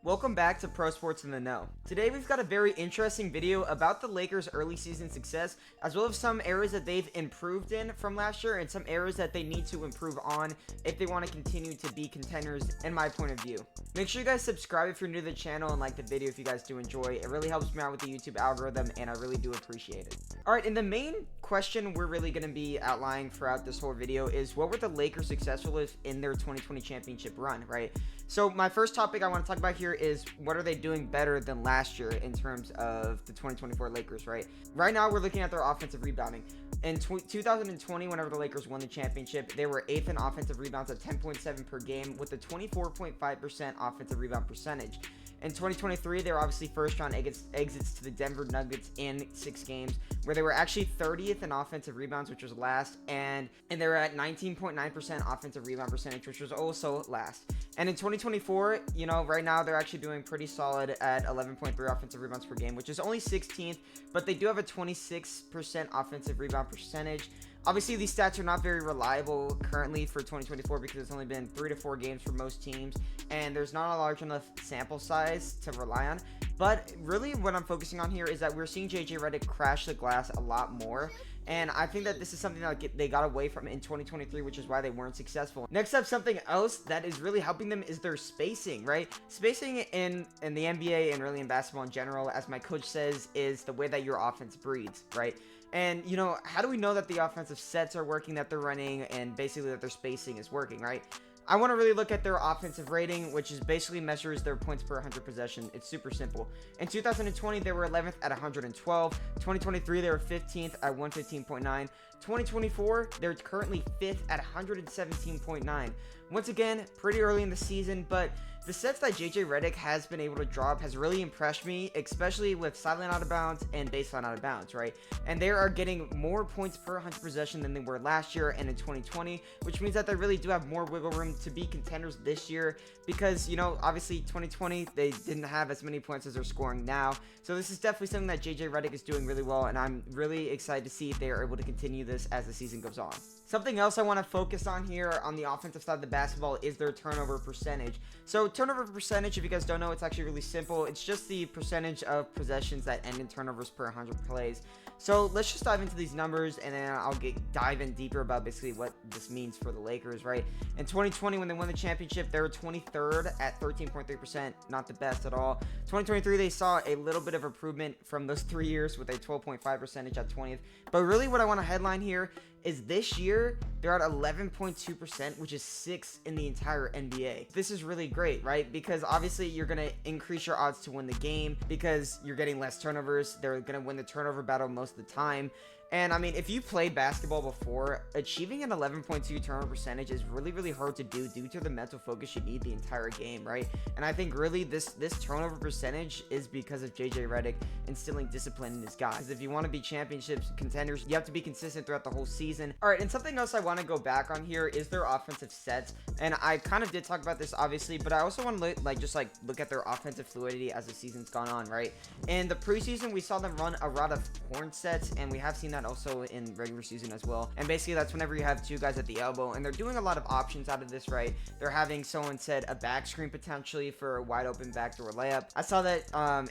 Welcome back to Pro Sports in the Know. Today we've got a very interesting video about the Lakers' early season success, as well as some areas that they've improved in from last year and some areas that they need to improve on if they want to continue to be contenders, in my point of view. Make sure you guys subscribe if you're new to the channel and like the video if you guys do enjoy. It really helps me out with the YouTube algorithm and I really do appreciate it. Alright, and the main question we're really going to be outlining throughout this whole video is what were the Lakers successful with in their 2020 championship run, right? So my first topic I want to talk about here is what are they doing better than last year in terms of the 2024 Lakers, right? Right now we're looking at their offensive rebounding. In 2020, whenever the Lakers won the championship, they were 8th in offensive rebounds at 10.7 per game with a 24.5% offensive rebound percentage. In 2023, they were obviously first-round exits to the Denver Nuggets in 6 games, where they were actually 30th in offensive rebounds, which was last, and they were at 19.9% offensive rebound percentage, which was also last. And in 2024, you know, right now they're actually doing pretty solid at 11.3 offensive rebounds per game, which is only 16th, but they do have a 26% offensive rebound percentage. Obviously, these stats are not very reliable currently for 2024 because it's only been 3 to 4 games for most teams, and there's not a large enough sample size to rely on. But really what I'm focusing on here is that we're seeing JJ Redick crash the glass a lot more. And I think that this is something that they got away from in 2023, which is why they weren't successful. Next up, something else that is really helping them is their spacing, right? Spacing in the NBA and really in basketball in general, as my coach says, is the way that your offense breathes, right? And, you know, how do we know that the offensive sets are working that they're running and basically that their spacing is working, right? I want to really look at their offensive rating, which is basically measures their points per 100 possession. It's super simple. In 2020, they were 11th at 112. 2023, they were 15th at 115.9. 2024, they're currently 5th at 117.9. Once again, pretty early in the season, but the sets that JJ Redick has been able to drop has really impressed me, especially with sideline out of bounds and baseline out of bounds, right? And they are getting more points per 100 possession than they were last year and in 2020, which means that they really do have more wiggle room to be contenders this year because, you know, obviously 2020, they didn't have as many points as they're scoring now. So this is definitely something that JJ Redick is doing really well, and I'm really excited to see if they are able to continue this as the season goes on. Something else I want to focus on here on the offensive side of the basketball is their turnover percentage. So turnover percentage, if you guys don't know, it's actually really simple. It's just the percentage of possessions that end in turnovers per 100 plays. So let's just dive into these numbers and then I'll dive in deeper about basically what this means for the Lakers, right? In 2020, when they won the championship, they were 23rd at 13.3%, not the best at all. 2023, they saw a little bit of improvement from those 3 years with a 12.5 percentage at 20th. But really what I want to headline here is this year they're at 11.2%, which is 6th in the entire NBA. This is really great, right? Because obviously you're going to increase your odds to win the game because you're getting less turnovers. They're going to win the turnover battle most of the time. And I mean, if you played basketball before, achieving an 11.2 turnover percentage is really, really hard to do due to the mental focus you need the entire game, right? And I think really this turnover percentage is because of JJ Redick instilling discipline in his guys. Because if you want to be championships contenders, you have to be consistent throughout the whole season. All right, and something else I want to go back on here is their offensive sets. And I kind of did talk about this obviously, but I also want to look at their offensive fluidity as the season's gone on, right? In the preseason, we saw them run a lot of horn sets, and we have seen that also in regular season as well. And basically that's whenever you have 2 guys at the elbow, and they're doing a lot of options out of this, right? They're having someone set a back screen potentially for a wide open backdoor layup. I saw that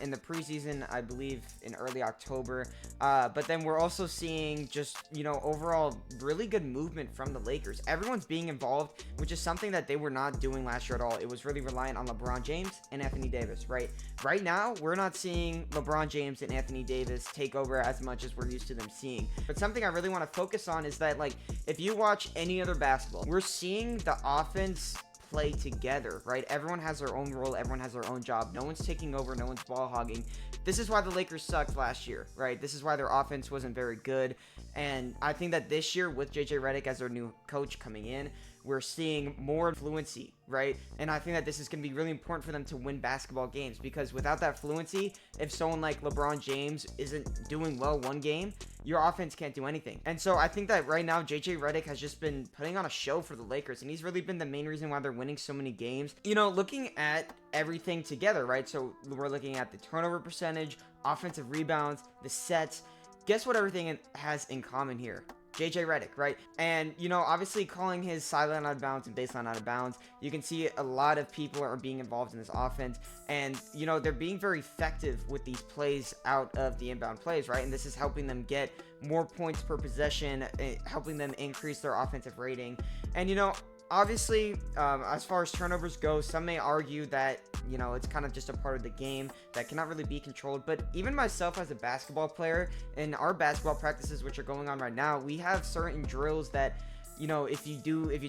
in the preseason, I believe in early October. But then we're also seeing just, you know, overall really good movement from the Lakers. Everyone's being involved, which is something that they were not doing last year at all. It was really reliant on LeBron James and Anthony Davis, right? Right now, we're not seeing LeBron James and Anthony Davis take over as much as we're used to them seeing. But something I really want to focus on is that, like, if you watch any other basketball, we're seeing the offense play together, right? Everyone has their own role. Everyone has their own job. No one's taking over. No one's ball hogging. This is why the Lakers sucked last year, right? This is why their offense wasn't very good. And I think that this year with JJ Redick as their new coach coming in, we're seeing more fluency, right? And I think that this is going to be really important for them to win basketball games because without that fluency, if someone like LeBron James isn't doing well one game, your offense can't do anything. And so I think that right now, JJ Redick has just been putting on a show for the Lakers, and he's really been the main reason why they're winning so many games. You know, looking at everything together, right? So we're looking at the turnover percentage, offensive rebounds, the sets. Guess what everything has in common here? JJ Redick, right? And, you know, obviously calling his sideline out of bounds and baseline out of bounds, you can see a lot of people are being involved in this offense. And, you know, they're being very effective with these plays out of the inbound plays, right? And this is helping them get more points per possession, helping them increase their offensive rating. And, you know, obviously, as far as turnovers go, some may argue that, you know, it's kind of just a part of the game that cannot really be controlled. But even myself as a basketball player, in our basketball practices, which are going on right now, we have certain drills that, you know, if you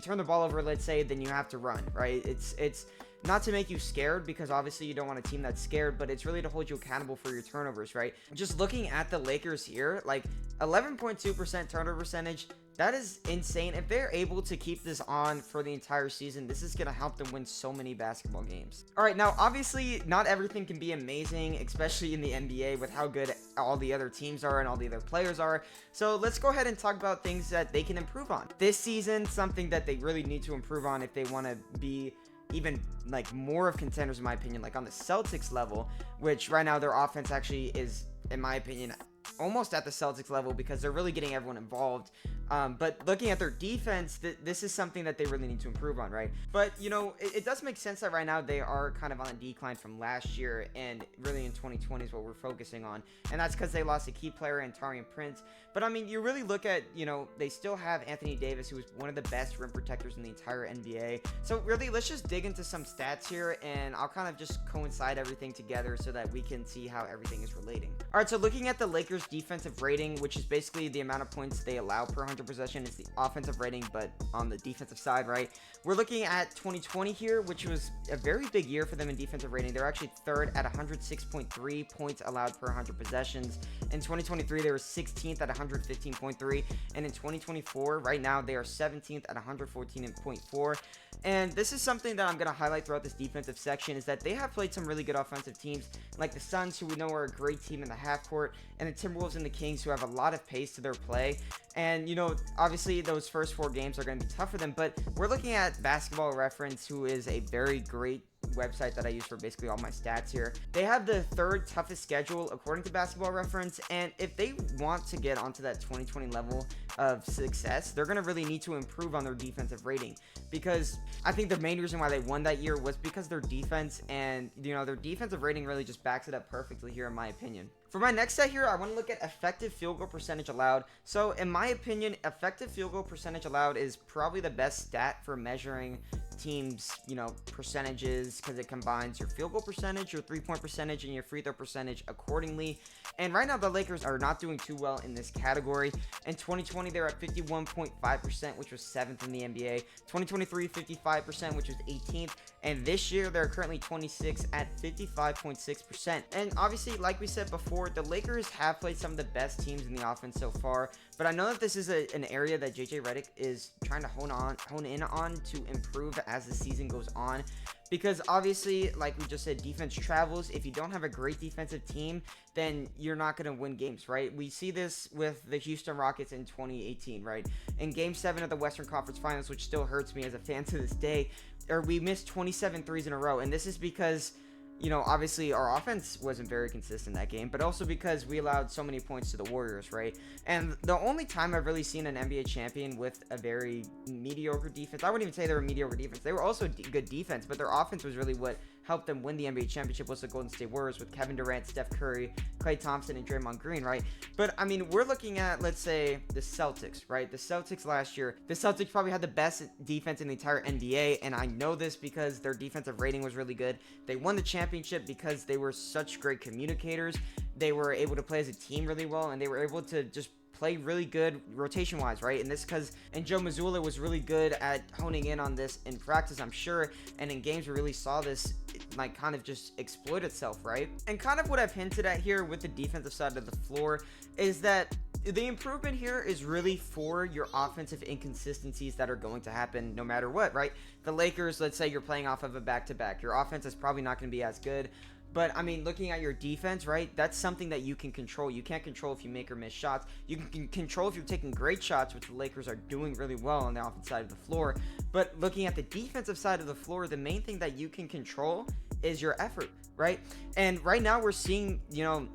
turn the ball over, let's say, then you have to run, right? It's not to make you scared, because obviously you don't want a team that's scared, but it's really to hold you accountable for your turnovers, right? Just looking at the Lakers here, like 11.2% turnover percentage, that is insane. If they're able to keep this on for the entire season, this is going to help them win so many basketball games. All right, now, obviously, not everything can be amazing, especially in the NBA with how good all the other teams are and all the other players are. So let's go ahead and talk about things that they can improve on. This season, something that they really need to improve on if they want to be even like more of contenders, in my opinion, like on the Celtics level, which right now their offense actually is, in my opinion, almost at the Celtics level, because they're really getting everyone involved. But looking at their defense, this is something that they really need to improve on, right? But, you know, it does make sense that right now they are kind of on a decline from last year, and really in 2020 is what we're focusing on. And that's because they lost a key player in Taurean Prince. But, I mean, you really look at, you know, they still have Anthony Davis, who is one of the best rim protectors in the entire NBA. So, really, let's just dig into some stats here, and I'll kind of just coincide everything together so that we can see how everything is relating. All right, so looking at the Lakers' defensive rating, which is basically the amount of points they allow per 100 possession, is the offensive rating, but on the defensive side, right? We're looking at 2020 here, which was a very big year for them in defensive rating. They're actually third at 106.3 points allowed per 100 possessions. In 2023, they were 16th at 115.3, and in 2024, right now, they are 17th at 114.4. And this is something that I'm going to highlight throughout this defensive section, is that they have played some really good offensive teams, like the Suns, who we know are a great team in the half court, and the Timberwolves and the Kings, who have a lot of pace to their play. And, you know, obviously those first 4 games are going to be tough for them, but we're looking at Basketball Reference, who is a very great website that I use for basically all my stats here. They have the 3rd toughest schedule according to Basketball Reference, and if they want to get onto that 2020 level of success, they're going to really need to improve on their defensive rating, because I think the main reason why they won that year was because their defense, and, you know, their defensive rating really just backs it up perfectly here, in my opinion. For my next set here, I want to look at effective field goal percentage allowed. So, in my opinion, effective field goal percentage allowed is probably the best stat for measuring teams, you know, percentages, because it combines your field goal percentage, your 3-point percentage, and your free throw percentage accordingly. And right now, the Lakers are not doing too well in this category. In 2020, they were at 51.5%, which was 7th in the NBA. 2023, 55%, which was 18th. And this year, they're currently 26th at 55.6%. And obviously, like we said before, the Lakers have played some of the best teams in the offense so far. But I know that this is an area that JJ Redick is trying to hone in on to improve as the season goes on. Because obviously, like we just said, defense travels. If you don't have a great defensive team, then you're not going to win games, right? We see this with the Houston Rockets in 2018, right? In Game 7 of the Western Conference Finals, which still hurts me as a fan to this day, or we missed 27 threes in a row. And this is because, you know, obviously our offense wasn't very consistent that game, but also because we allowed so many points to the Warriors, right? And the only time I've really seen an NBA champion with a very mediocre defense, I wouldn't even say they were mediocre defense. They were also good defense, but their offense was really what helped them win the NBA championship, was the Golden State Warriors with Kevin Durant, Steph Curry, Klay Thompson, and Draymond Green, right? But, I mean, we're looking at, let's say, the Celtics, right? The Celtics last year, the Celtics probably had the best defense in the entire NBA, and I know this because their defensive rating was really good. They won the championship because they were such great communicators. They were able to play as a team really well, and they were able to just play really good rotation-wise, right? And this because, and Joe Mazzulla was really good at honing in on this in practice, I'm sure, and in games we really saw this, like, kind of just exploit itself, right? And kind of what I've hinted at here with the defensive side of the floor is that the improvement here is really for your offensive inconsistencies that are going to happen no matter what, right? The Lakers, let's say you're playing off of a back-to-back. Your offense is probably not going to be as good. But, I mean, looking at your defense, right, that's something that you can control. You can't control if you make or miss shots. You can control if you're taking great shots, which the Lakers are doing really well on the offensive side of the floor. But looking at the defensive side of the floor, the main thing that you can control is your effort, right? And right now we're seeing, you know,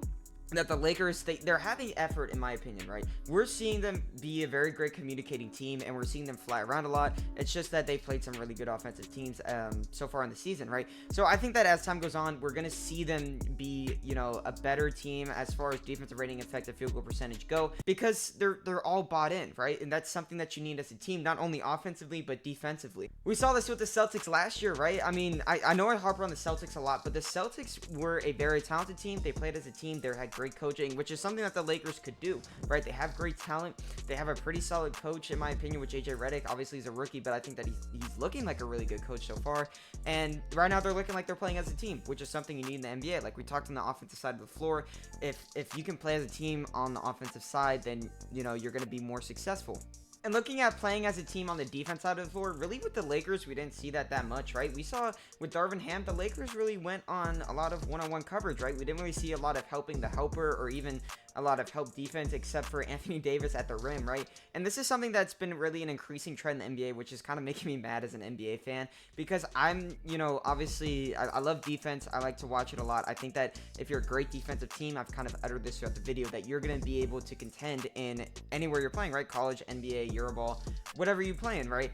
that the Lakers, they're having effort, in my opinion, right? We're seeing them be a very great communicating team, and we're seeing them fly around a lot. It's just that they played some really good offensive teams so far in the season, right? So I think that as time goes on, we're going to see them be, you know, a better team as far as defensive rating, effective field goal percentage go, because they're all bought in, right? And that's something that you need as a team, not only offensively, but defensively. We saw this with the Celtics last year, right? I mean, I know I harp on the Celtics a lot, but the Celtics were a very talented team. They played as a team. They had great coaching, which is something that the Lakers could do, right? They have great talent. They have a pretty solid coach, in my opinion, with JJ Redick. Obviously, he's a rookie, but I think that he's looking like a really good coach so far. And right now, they're looking like they're playing as a team, which is something you need in the NBA. Like we talked on the offensive side of the floor, if you can play as a team on the offensive side, then, you know, you're going to be more successful. And looking at playing as a team on the defense side of the floor, really with the Lakers, we didn't see that much, right? We saw with Darvin Ham, the Lakers really went on a lot of one-on-one coverage, right? We didn't really see a lot of helping the helper or even a lot of help defense except for Anthony Davis at the rim, right? And this is something that's been really an increasing trend in the NBA, which is kind of making me mad as an NBA fan because I'm, you know, obviously I love defense. I like to watch it a lot. I think that if you're a great defensive team, I've kind of uttered this throughout the video, that you're going to be able to contend in anywhere you're playing, right? College, NBA, Euroball, whatever you playing, right?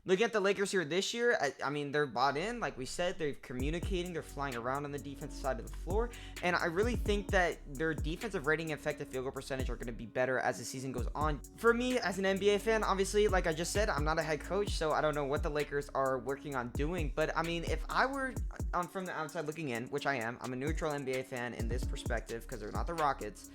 Looking at the Lakers here this year, I mean, they're bought in. Like we said, they're communicating. They're flying around on the defensive side of the floor. And I really think that their defensive rating and effective field goal percentage are going to be better as the season goes on. For me, as an NBA fan, obviously, like I just said, I'm not a head coach, so I don't know what the Lakers are working on doing. But, I mean, if I were from the outside looking in, which I am, I'm a neutral NBA fan in this perspective because they're not the Rockets.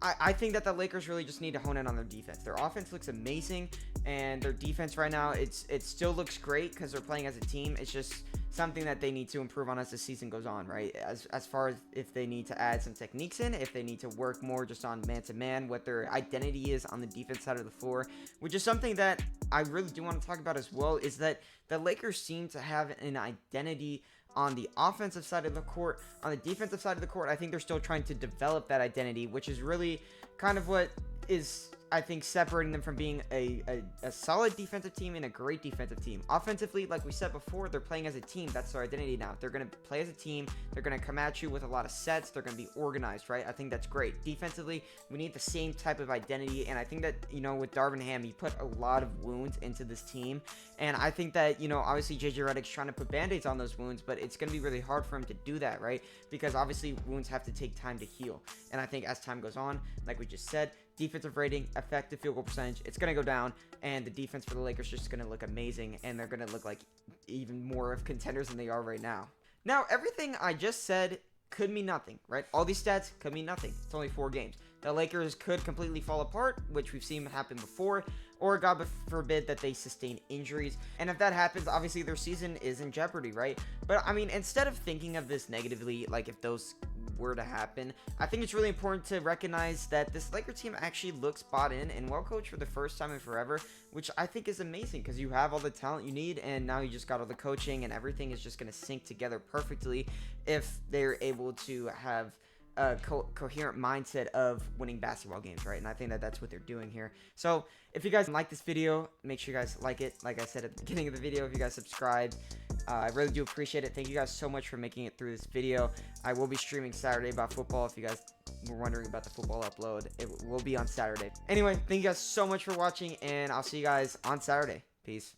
I think that the Lakers really just need to hone in on their defense. Their offense looks amazing, and their defense right now, it still looks great because they're playing as a team. It's just something that they need to improve on as the season goes on, right? As far as if they need to add some techniques in, if they need to work more just on man-to-man, what their identity is on the defense side of the floor, which is something that I really do want to talk about as well, is that the Lakers seem to have an identity on the offensive side of the court. On the defensive side of the court, I think they're still trying to develop that identity, which is really kind of what is, I think, separating them from being a solid defensive team and a great defensive team. Offensively, like we said before, they're playing as a team. That's their identity now. They're going to play as a team. They're going to come at you with a lot of sets. They're going to be organized, right? I think that's great. Defensively, we need the same type of identity, and I think that, you know, with Darvin Ham, he put a lot of wounds into this team, and I think that, you know, obviously JJ Redick's trying to put band-aids on those wounds, but it's going to be really hard for him to do that, right? Because obviously wounds have to take time to heal, and I think as time goes on, like we just said, defensive rating, effective field goal percentage, it's going to go down, and the defense for the Lakers is just going to look amazing, and they're going to look like even more of contenders than they are right now. Now, everything I just said could mean nothing, right? All these stats could mean nothing. It's only 4 games. The Lakers could completely fall apart, which we've seen happen before, or God forbid that they sustain injuries. And if that happens, obviously their season is in jeopardy, right? But I mean, instead of thinking of this negatively, like if those were to happen, I think it's really important to recognize that this Lakers team actually looks bought in and well coached for the first time in forever, which I think is amazing because you have all the talent you need, and now you just got all the coaching, and everything is just going to sync together perfectly if they're able to have a coherent mindset of winning basketball games, right? And I think that that's what they're doing here. So if you guys like this video, make sure you guys like it. Like I said at the beginning of the video, if you guys subscribe, I really do appreciate it. Thank you guys so much for making it through this video. I will be streaming Saturday about football. If you guys were wondering about the football upload, it will be on Saturday. Anyway, thank you guys so much for watching, and I'll see you guys on Saturday. Peace.